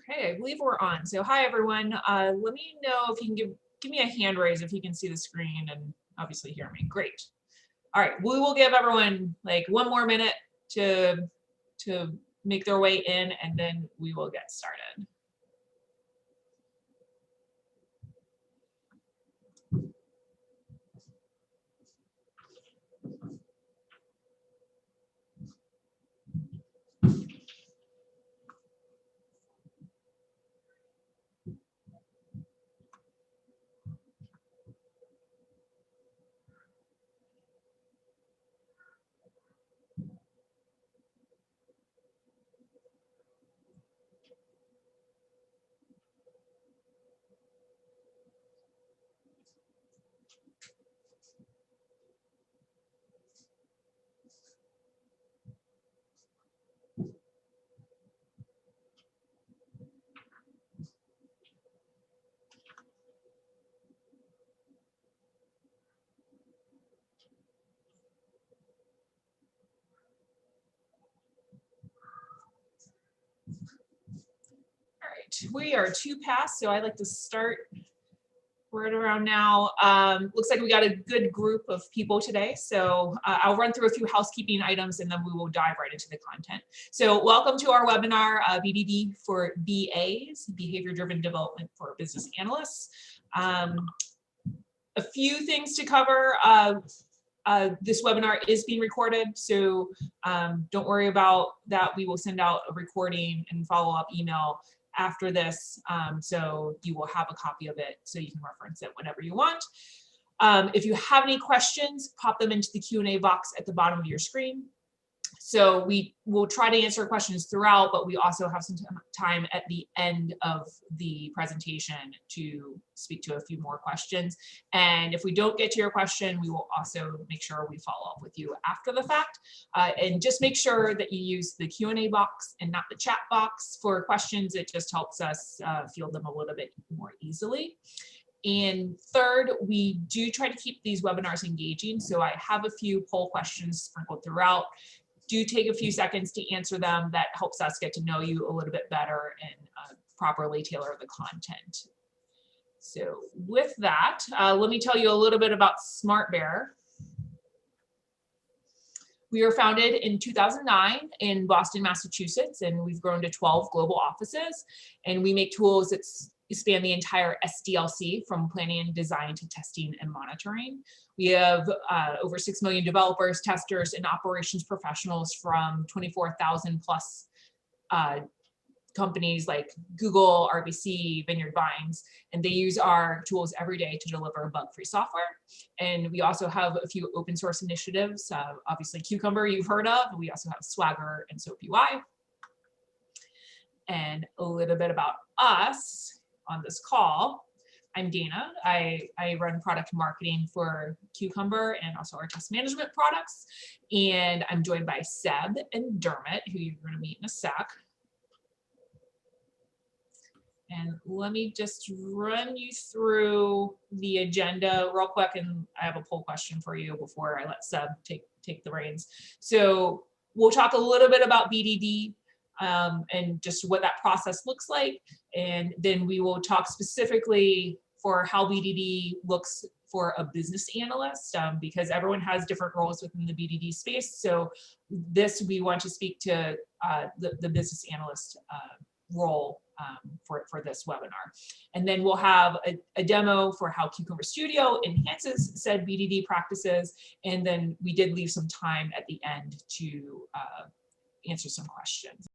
Okay, I believe we're on. So hi everyone. Let me know if you can give me a hand raise if you can see the screen and obviously hear me. Great. All right, we will give everyone like one more minute to make their way in, and then we will get started. All right, we are 2 past, so I like to start right around now. Looks like we got a good group of people today. So I'll run through a few housekeeping items and then we will dive right into the content. So welcome to our webinar, BDD for BAs, Behavior Driven Development for Business Analysts. A few things to cover. This webinar is being recorded, so don't worry about that. We will send out a recording and follow-up email after this, so you will have a copy of it so you can reference it whenever you want. If you have any questions, pop them into the Q&A box at the bottom of your screen. So we will try to answer questions throughout, but we also have some time at the end of the presentation to speak to a few more questions. And if we don't get to your question, we will also make sure we follow up with you after the fact. And just make sure that you use the Q&A box and not the chat box for questions. It just helps us field them a little bit more easily. And third, we do try to keep these webinars engaging. So I have a few poll questions sprinkled throughout. Do take a few seconds to answer them. That helps us get to know you a little bit better and properly tailor the content. So with that, let me tell you a little bit about SmartBear. We were founded in 2009 in Boston, Massachusetts, and we've grown to 12 global offices. And we make tools that span the entire SDLC, from planning and design to testing and monitoring. We have over 6 million developers, testers, and operations professionals from 24,000 plus companies like Google, RBC, Vineyard Vines, and they use our tools every day to deliver bug-free software. And we also have a few open source initiatives, obviously Cucumber you've heard of. We also have Swagger and SoapUI. And a little bit about us on this call. I'm Dana. I run product marketing for Cucumber and also our test management products. And I'm joined by Seb and Dermot, who you're going to meet in a sec. And let me just run you through the agenda real quick, and I have a poll question for you before I let Seb take the reins. So we'll talk a little bit about BDD and just what that process looks like, and then we will talk specifically for how BDD looks for a business analyst, because everyone has different roles within the BDD space. So this, we want to speak to the business analyst role for this webinar. And then we'll have a demo for how Cucumber Studio enhances said BDD practices. And then we did leave some time at the end to answer some questions.